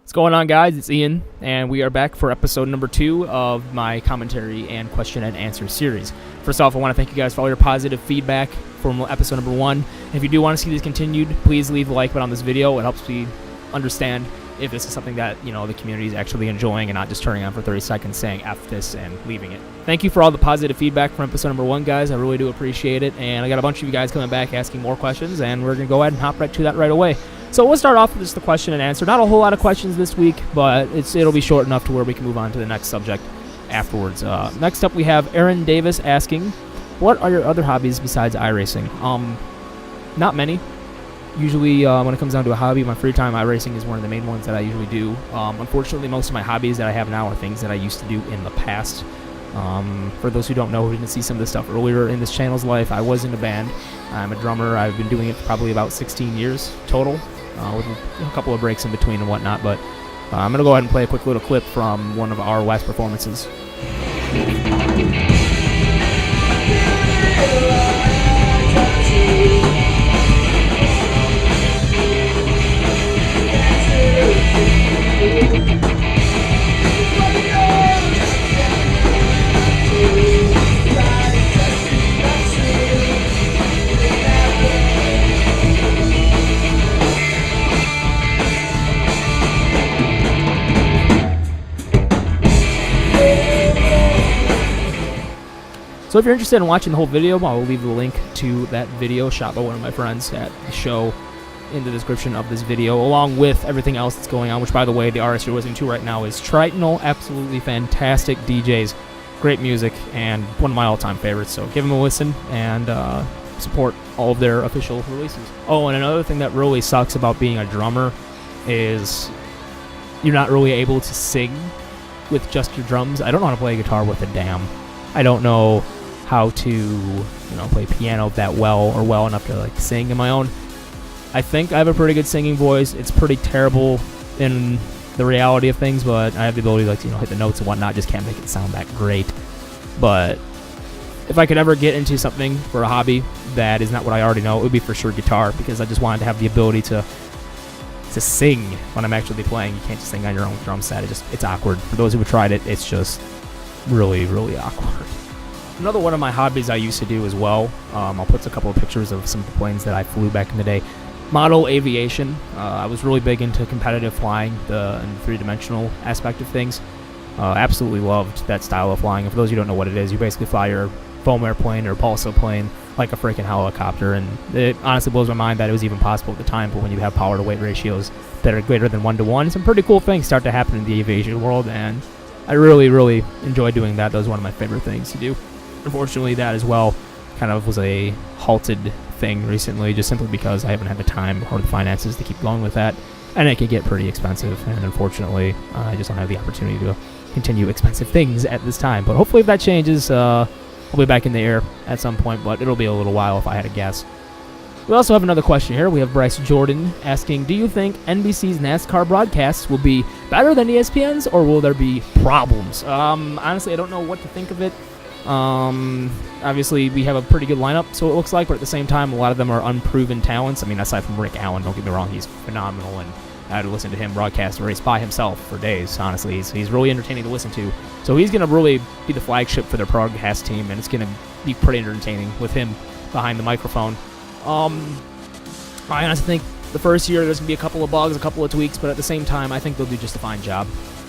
What's going on, guys? It's Ian, and we are back for episode number 2 of my commentary and question and answer series. First off, I want to thank you guys for all your positive feedback from episode number 1. And if you do want to see these continued, please leave a like button on this video. It helps me understand if this is something that, the community is actually enjoying and not just turning on for 30 seconds saying F this and leaving it. Thank you for all the positive feedback from episode number 1, guys. I really do appreciate it. And I got a bunch of you guys coming back asking more questions, and we're going to go ahead and hop right to that right away. So we'll start off with just the question and answer. Not a whole lot of questions this week, but it'll be short enough to where we can move on to the next subject afterwards. Next up, we have Aaron Davis asking, what are your other hobbies besides iRacing? Not many. Usually, when it comes down to a hobby, my free time, iRacing is one of the main ones that I usually do. Unfortunately, most of my hobbies that I have now are things that I used to do in the past. For those who don't know, who didn't see some of the stuff earlier in this channel's life, I was in a band. I'm a drummer. I've been doing it for probably about 16 years total, with a couple of breaks in between and whatnot. But I'm going to go ahead and play a quick little clip from one of our last performances. So if you're interested in watching the whole video, I will leave the link to that video shot by one of my friends at the show in the description of this video, along with everything else that's going on, which, by the way, the artist you're listening to right now is Tritonal. Absolutely fantastic DJs, great music, and one of my all-time favorites. So give them a listen and support all of their official releases. Oh, and another thing that really sucks about being a drummer is you're not really able to sing with just your drums. I don't know how to play guitar with a damn. I don't know how to, play piano that well or well enough to sing in my own. I think I have a pretty good singing voice. It's pretty terrible in the reality of things, but I have the ability to hit the notes and whatnot. Just can't make it sound that great. But if I could ever get into something for a hobby that is not what I already know, it would be for sure guitar, because I just wanted to have the ability to sing when I'm actually playing. You can't just sing on your own drum set. It's awkward. For those who have tried it, it's just really, really awkward. Another one of my hobbies I used to do as well, I'll put a couple of pictures of some of the planes that I flew back in the day. Model aviation. I was really big into competitive flying, and the three-dimensional aspect of things. Absolutely loved that style of flying. And for those who don't know what it is, you basically fly your foam airplane or balsa plane like a freaking helicopter. And it honestly blows my mind that it was even possible at the time, but when you have power-to-weight ratios that are greater than 1-to-1, some pretty cool things start to happen in the aviation world, and I really, really enjoy doing that. That was one of my favorite things to do. Unfortunately, that as well kind of was a halted thing recently, just simply because I haven't had the time or the finances to keep going with that, and it can get pretty expensive, and unfortunately, I just don't have the opportunity to continue expensive things at this time. But hopefully if that changes, I'll be back in the air at some point, but it'll be a little while if I had to guess. We also have another question here. We have Bryce Jordan asking, do you think NBC's NASCAR broadcasts will be better than ESPN's, or will there be problems? Honestly, I don't know what to think of it. Obviously, we have a pretty good lineup, so it looks like, but at the same time, a lot of them are unproven talents. I mean, aside from Rick Allen, don't get me wrong, he's phenomenal, and I had to listen to him broadcast a race by himself for days, honestly. He's really entertaining to listen to. So he's going to really be the flagship for their broadcast team, and it's going to be pretty entertaining with him behind the microphone. I honestly think the first year there's going to be a couple of bugs, a couple of tweaks, but at the same time, I think they'll do just a fine job.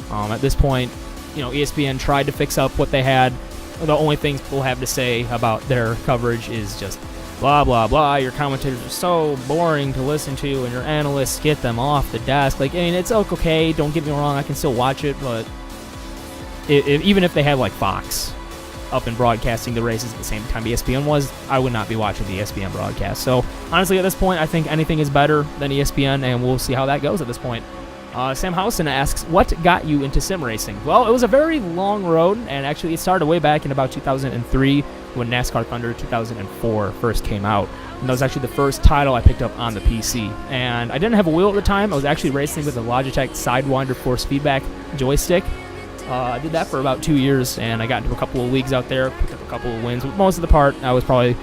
At this point, ESPN tried to fix up what they had. The only things people have to say about their coverage is just blah, blah, blah. Your commentators are so boring to listen to, and your analysts get them off the desk. It's okay, don't get me wrong, I can still watch it, but even if they had, Fox up and broadcasting the races at the same time ESPN was, I would not be watching the ESPN broadcast. So, honestly, at this point, I think anything is better than ESPN, and we'll see how that goes at this point. Sam Housen asks, what got you into sim racing? Well, it was a very long road, and actually it started way back in about 2003 when NASCAR Thunder 2004 first came out. And that was actually the first title I picked up on the PC. And I didn't have a wheel at the time. I was actually racing with a Logitech Sidewinder force feedback joystick. I did that for about 2 years, and I got into a couple of leagues out there, picked up a couple of wins. But most of the part, I was probably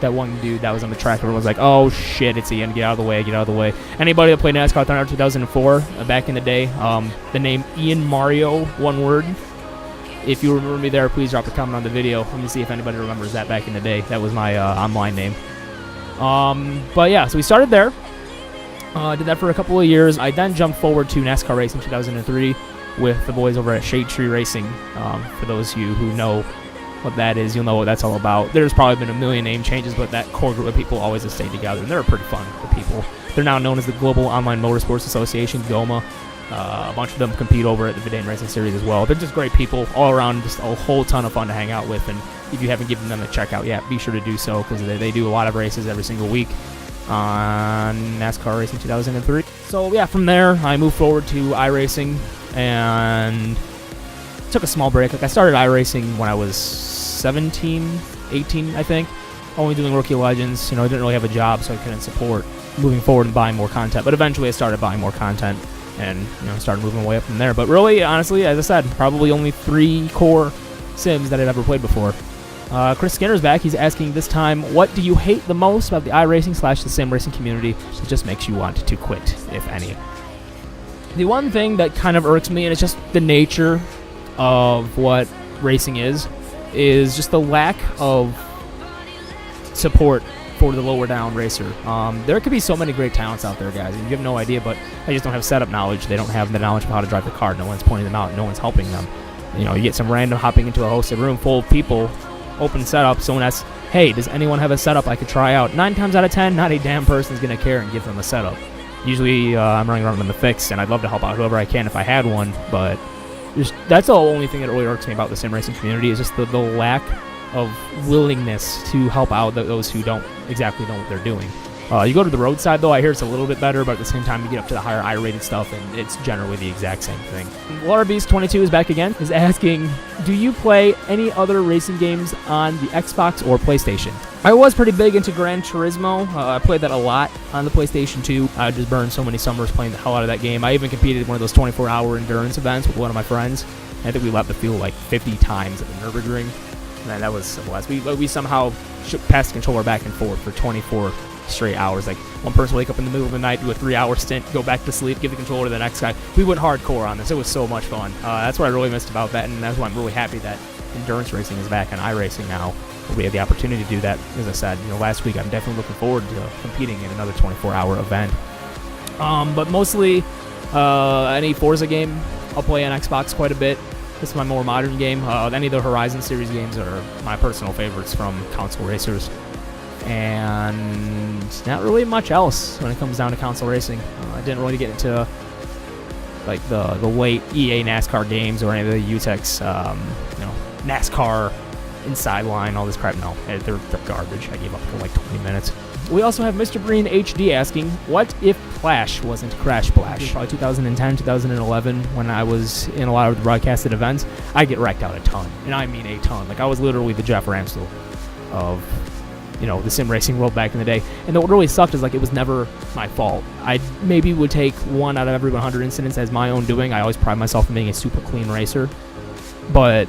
that one dude that was on the track was like, oh shit, it's Ian, get out of the way, get out of the way. Anybody that played NASCAR Thunder 2004 back in the day, the name Ian Mario, one word. If you remember me there, please drop a comment on the video. Let me see if anybody remembers that back in the day. That was my online name. But yeah, so we started there. Did that for a couple of years. I then jumped forward to NASCAR Racing 2003 with the boys over at Shade Tree Racing. For those of you who know what that is, you'll know what that's all about. There's probably been a million name changes, but that core group of people always have stayed together, and they're pretty fun for people. They're now known as the Global Online Motorsports Association, GOMA. A bunch of them compete over at the Vidane Racing Series as well. They're just great people all around, just a whole ton of fun to hang out with, and if you haven't given them a check out yet, be sure to do so, because they do a lot of races every single week on NASCAR Racing 2003. So yeah, from there I moved forward to iRacing and took a small break. Like, I started iRacing when I was 17, 18, I think. Only doing Rookie Legends. I didn't really have a job, so I couldn't support moving forward and buying more content. But eventually I started buying more content and started moving my way up from there. But really, honestly, as I said, probably only 3 core sims that I'd ever played before. Chris Skinner's back. He's asking this time, what do you hate the most about the iRacing / the sim racing community that just makes you want to quit, if any? The one thing that kind of irks me, and it's just the nature of what racing is just the lack of support for the lower down racer. There could be so many great talents out there, guys, and you have no idea, but they just don't have setup knowledge. They don't have the knowledge of how to drive the car. No one's pointing them out. No one's helping them. You get some random hopping into a hosted room full of people, open setup, someone asks, hey, does anyone have a setup I could try out? 9 times out of 10, not a damn person's going to care and give them a setup. Usually I'm running around in the fix, and I'd love to help out whoever I can if I had one, but that's the only thing that really irks me about the sim racing community is just the lack of willingness to help out those who don't exactly know what they're doing. You go to the roadside, though, I hear it's a little bit better, but at the same time, you get up to the higher I-rated stuff, and it's generally the exact same thing. LauraBeast22 is back again, is asking, do you play any other racing games on the Xbox or PlayStation? I was pretty big into Gran Turismo. I played that a lot on the PlayStation 2. I just burned so many summers playing the hell out of that game. I even competed in one of those 24-hour endurance events with one of my friends. I think we left the field like 50 times at the Nürburgring. And that was blast. We somehow passed the controller back and forth for 24 straight hours. Like, one person wake up in the middle of the night, do a 3-hour stint, go back to sleep, give the controller to the next guy. We went hardcore on this. It was so much fun. That's what I really missed about that, and that's why I'm really happy that endurance racing is back on iRacing now. We have the opportunity to do that. As I said, last week, I'm definitely looking forward to competing in another 24-hour event. But mostly, any Forza game, I'll play on Xbox quite a bit. This is my more modern game. Any of the Horizon series games are my personal favorites from console racers. And not really much else when it comes down to console racing. I didn't really get into like the late EA NASCAR games or any of the UTEX, NASCAR Inside Line, all this crap. No, they're garbage. I gave up for like 20 minutes. We also have Mr. Green HD asking, what if Flash wasn't Crash Splash? Probably 2010, 2011, when I was in a lot of the broadcasted events, I get wrecked out a ton. And I mean a ton. Like, I was literally the Jeff Ramsdell of the sim racing world back in the day. And what really sucked is, like, it was never my fault. I maybe would take 1 out of every 100 incidents as my own doing. I always pride myself on being a super clean racer. But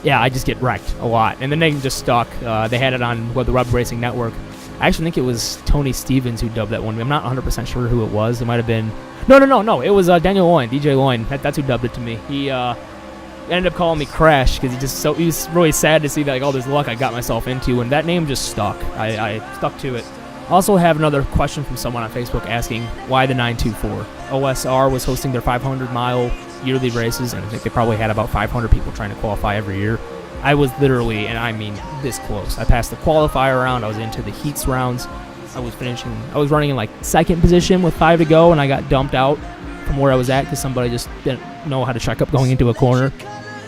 yeah, I just get wrecked a lot. And the name just stuck. They had it on the Web Racing Network. I actually think it was Tony Stevens who dubbed that one. I'm not 100% sure who it was. It might have been... No. It was Daniel Loyne, DJ Loyne. That's who dubbed it to me. He ended up calling me Crash because he was really sad to see that, like, all this luck I got myself into, and that name just stuck. I stuck to it. Also have another question from someone on Facebook asking why the 924. OSR was hosting their 500-mile yearly races, and I think they probably had about 500 people trying to qualify every year. I was literally, and I mean this close. I passed the qualifier round. I was into the heats rounds. I was running in like second position with 5 to go, and I got dumped out from where I was at because somebody just didn't know how to check up going into a corner,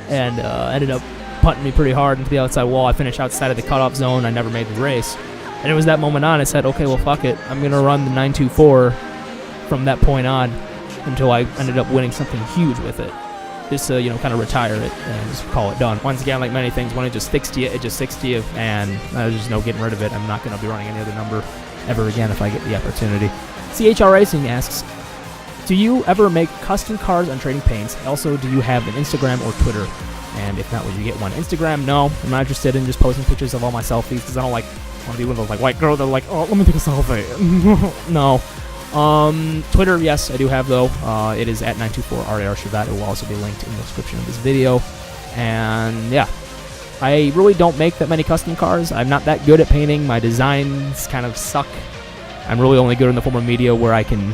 and ended up punting me pretty hard into the outside wall. I finished outside of the cutoff zone. I never made the race. And it was that moment on, I said, okay, well, fuck it. I'm going to run the 924 from that point on until I ended up winning something huge with it. Just to, kind of retire it and just call it done. Once again, like many things, when it just sticks to you, it just sticks to you, and there's just no getting rid of it. I'm not going to be running any other number ever again if I get the opportunity. CHR Racing asks, Do you ever make custom cars on Trading Paints? Also, do you have an Instagram or Twitter? And if not, would you get one? Instagram, no. I'm not interested in just posting pictures of all my selfies because I don't want to be one of those white girls that are like, oh, let me take a selfie. No. Twitter, yes, I do have though. It is at 924RAR. It will also be linked in the description of this video. And yeah, I really don't make that many custom cars. I'm not that good at painting. My designs kind of suck. I'm really only good in the form of media where I can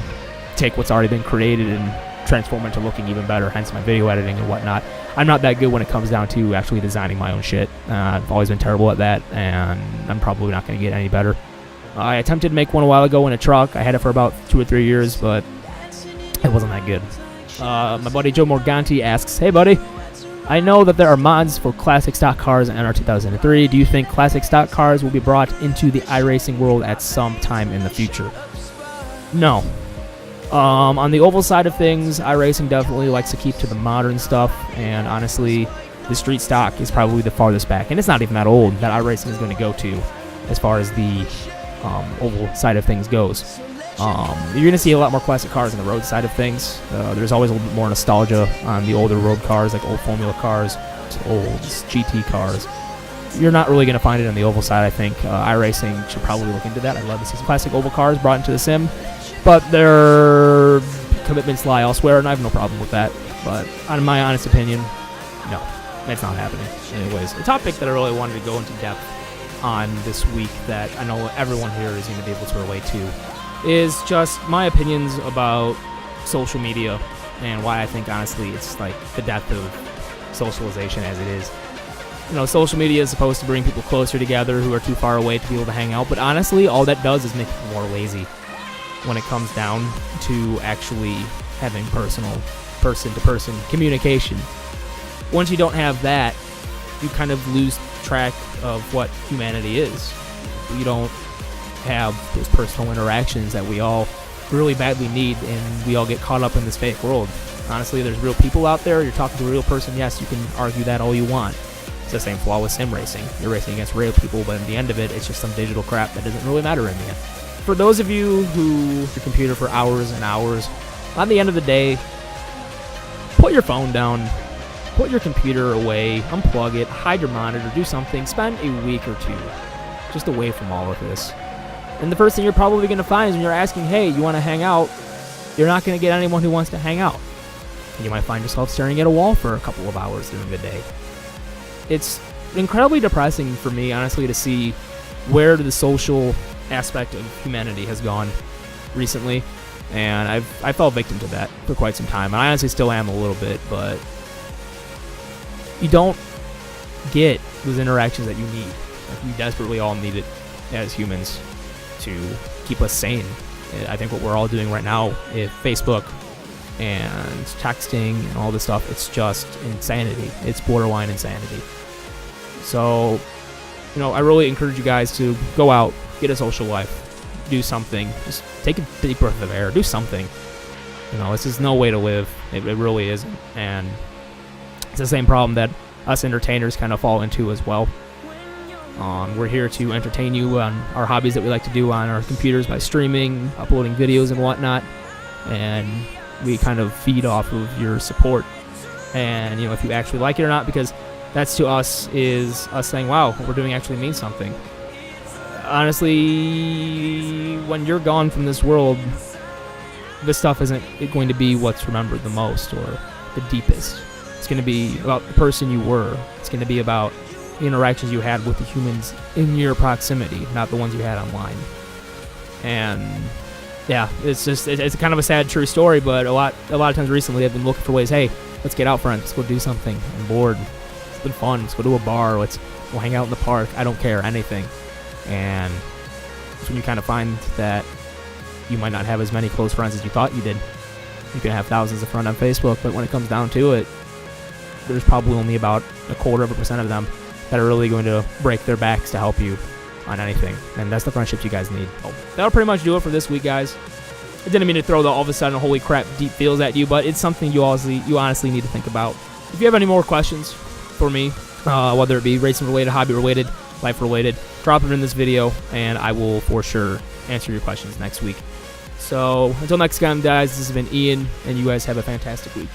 take what's already been created and transform it into looking even better, hence my video editing and whatnot. I'm not that good when it comes down to actually designing my own shit. I've always been terrible at that, and I'm probably not going to get any better. I attempted to make one a while ago in a truck. I had it for about 2 or 3 years, but it wasn't that good. My buddy Joe Morganti asks, hey buddy, I know that there are mods for classic stock cars in NR 2003. Do you think classic stock cars will be brought into the iRacing world at some time in the future? No. On the oval side of things, iRacing definitely likes to keep to the modern stuff, and honestly, the street stock is probably the farthest back, and it's not even that old that iRacing is going to go to as far as the oval side of things goes. You're going to see a lot more classic cars on the road side of things. There's always a little bit more nostalgia on the older road cars, like old Formula cars, old GT cars. You're not really going to find it on the oval side, I think. iRacing should probably look into that. I'd love to see some classic oval cars brought into the sim, but their commitments lie elsewhere, and I have no problem with that. But in my honest opinion, no, that's not happening. Anyways, the topic that I really wanted to go into depth on this week that I know everyone here is going to be able to relate to is just my opinions about social media and why I think, honestly, it's like the death of socialization as it is. You know, social media is supposed to bring people closer together who are too far away to be able to hang out, but honestly, all that does is make people more lazy when it comes down to actually having personal, person-to-person communication. Once you don't have that, you kind of lose track of what humanity is. You don't have those personal interactions that we all really badly need, and we all get caught up in this fake world. Honestly, there's real people out there. You're talking to a real person. Yes, you can argue that all you want. It's the same flaw with sim racing. You're racing against real people, but at the end of it, it's just some digital crap that doesn't really matter in the end. For those of you who use your computer for hours and hours, at the end of the day, put your phone down, put your computer away, unplug it, hide your monitor, do something, spend a week or two just away from all of this. And the first thing you're probably going to find is when you're asking, hey, you want to hang out, you're not going to get anyone who wants to hang out. You might find yourself staring at a wall for a couple of hours during the day. It's incredibly depressing for me, honestly, to see where the social aspect of humanity has gone recently. And I fell victim to that for quite some time. And I honestly still am a little bit, but you don't get those interactions that you need. Like, we desperately all need it as humans to keep us sane. I think what we're all doing right now, if Facebook and texting and all this stuff, it's just insanity. It's borderline insanity. So, you know, I really encourage you guys to go out, get a social life, do something. Just take a deep breath of air, do something. You know, this is no way to live. It really isn't. And it's the same problem that us entertainers kind of fall into as well. We're here to entertain you on our hobbies that we like to do on our computers by streaming, uploading videos and whatnot, and we kind of feed off of your support. And, you know, if you actually like it or not, because that's to us is us saying, wow, what we're doing actually means something. Honestly, when you're gone from this world, this stuff isn't going to be what's remembered the most or the deepest. It's going to be about the person you were. It's going to be about the interactions you had with the humans in your proximity, not the ones you had online. And yeah, it's kind of a sad, true story, but a lot of times recently I've been looking for ways, hey, let's get out, friends, let's go do something. I'm bored. It's been fun. Let's go to a bar. Let's go hang out in the park. I don't care, anything. And it's when you kind of find that you might not have as many close friends as you thought you did. You can have thousands of friends on Facebook, but when it comes down to it, there's probably only about 0.25% of them that are really going to break their backs to help you on anything. And that's the friendships you guys need. Oh, that'll pretty much do it for this week, guys. I didn't mean to throw the all of a sudden holy crap deep feels at you, but it's something you honestly need to think about. If you have any more questions for me, whether it be racing related, hobby related, life related, drop them in this video and I will for sure answer your questions next week. So until next time, guys, this has been Ian, and you guys have a fantastic week.